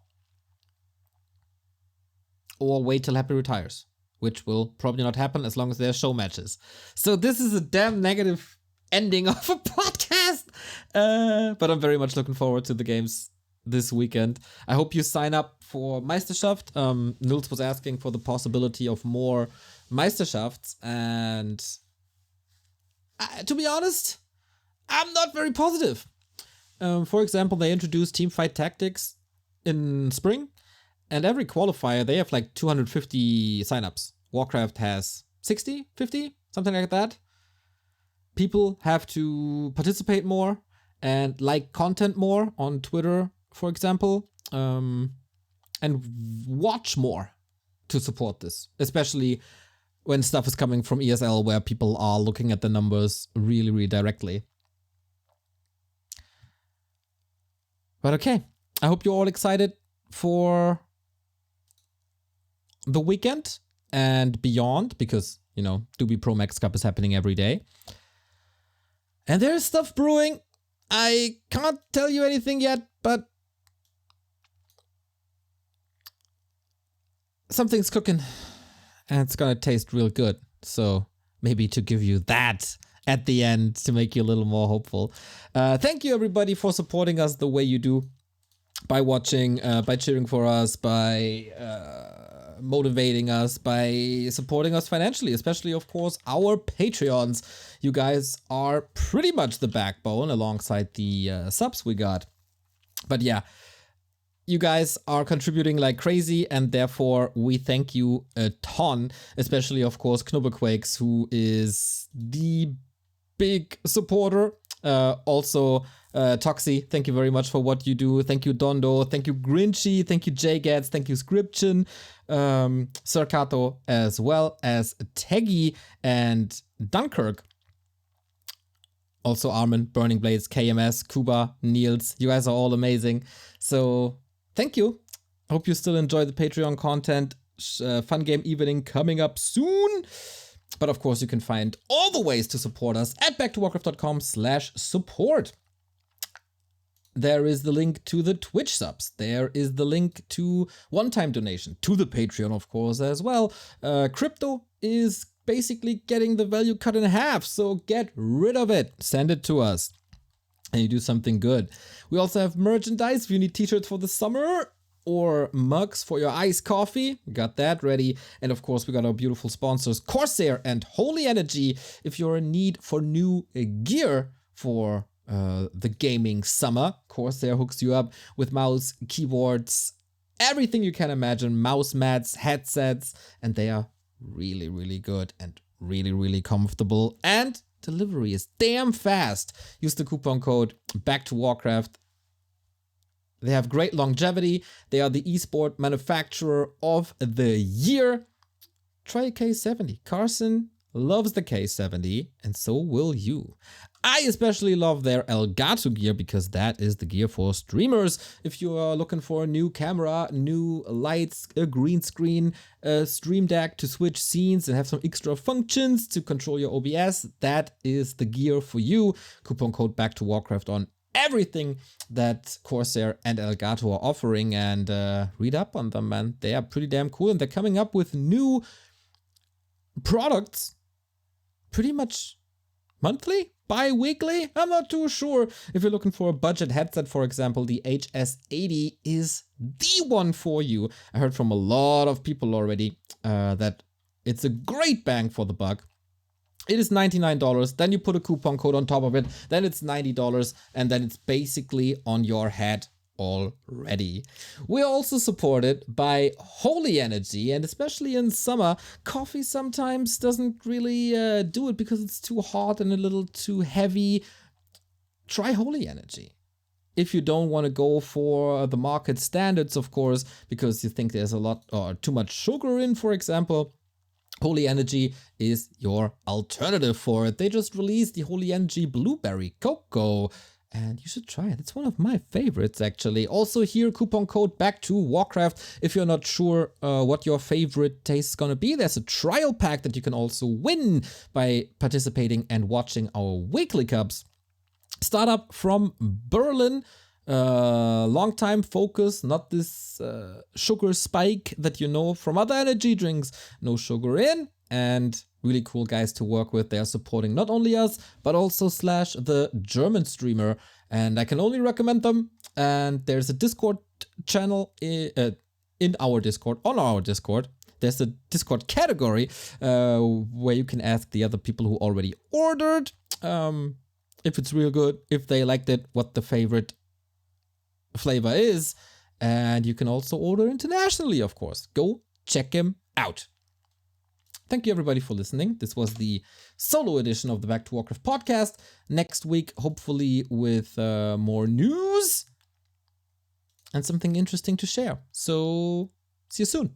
[SPEAKER 1] Or wait till Happy retires, which will probably not happen as long as there's show matches. So this is a damn negative ending of a podcast. But I'm very much looking forward to the games this weekend. I hope you sign up for Meisterschaft. Nils was asking for the possibility of more Meisterschafts, and to be honest, I'm not very positive. For example, they introduced teamfight tactics in spring. And every qualifier, they have like 250 signups. Warcraft has 60, 50, something like that. People have to participate more and like content more on Twitter, for example, and watch more to support this, especially when stuff is coming from ESL, where people are looking at the numbers really, really directly. But okay, I hope you're all excited for the weekend and beyond, because, you know, Doubi Pro Max Cup is happening every day. And there's stuff brewing. I can't tell you anything yet, but something's cooking and it's gonna taste real good. So maybe to give you that at the end to make you a little more hopeful. Thank you everybody for supporting us the way you do, by watching, by cheering for us, by motivating us, by supporting us financially, especially, of course, our Patreons. You guys are pretty much the backbone alongside the subs we got. But yeah, you guys are contributing like crazy, and therefore we thank you a ton, especially, of course, Knubbelquakes, who is the big supporter. Also, Toxie, thank you very much for what you do. Thank you, Dondo. Thank you, Grinchy. Thank you, JGats. Thank you, Scription. Circato, as well as Teggy and Dunkirk. Also Armin, Burning Blades, KMS, Kuba, Niels. You guys are all amazing. So thank you. I hope you still enjoy the Patreon content. Fun game evening coming up soon. But of course, you can find all the ways to support us at back2warcraft.com/support. there is the link to the Twitch subs. There is the link to one-time donation, to the Patreon, of course, as well. Crypto is basically getting the value cut in half, so get rid of it. Send it to us, and you do something good. We also have merchandise. If you need t-shirts for the summer or mugs for your iced coffee, we got that ready. And of course, we got our beautiful sponsors, CORSAIR and Holy Energy. If you're in need for new gear for the gaming summer, CORSAIR hooks you up with mouse, keyboards, everything you can imagine, mouse mats, headsets, and they are really, really good and really, really comfortable. And delivery is damn fast. Use the coupon code Back2Warcraft. They have great longevity. They are the esport manufacturer of the year. Try a K70. Carson loves the K70, and so will you. I especially love their Elgato gear because that is the gear for streamers. If you are looking for a new camera, new lights, a green screen, a stream deck to switch scenes and have some extra functions to control your OBS, that is the gear for you. Coupon code Back2Warcraft on everything that CORSAIR and Elgato are offering, and read up on them, man. They are pretty damn cool, and they're coming up with new products pretty much monthly, bi-weekly. I'm not too sure. If you're looking for a budget headset, for example, the HS80 is the one for you. I heard from a lot of people already that it's a great bang for the buck. It is $99, then you put a coupon code on top of it, then it's $90, and then it's basically on your head already. We're also supported by Holy Energy, and especially in summer, coffee sometimes doesn't really do it because it's too hot and a little too heavy. Try Holy Energy. If you don't want to go for the market standards, of course, because you think there's a lot or too much sugar in, for example, Holy Energy is your alternative for it. They just released the Holy Energy Blueberry Cocoa, and you should try it. It's one of my favorites, actually. Also here, coupon code Back2Warcraft. If you're not sure what your favorite taste is gonna be, there's a trial pack that you can also win by participating and watching our weekly cups. Startup from Berlin. Long time focus, not this sugar spike that you know from other energy drinks. No sugar in, and really cool guys to work with. They are supporting not only us, but also Slash, the German streamer, and I can only recommend them. And there's a Discord channel in our Discord, on our Discord. There's a Discord category where you can ask the other people who already ordered if it's real good, if they liked it, what the favorite flavor is, and you can also order internationally, of course. Go check him out. Thank you everybody for listening. This was the solo edition of the Back2Warcraft podcast. Next week, hopefully with more news and something interesting to share. So, see you soon.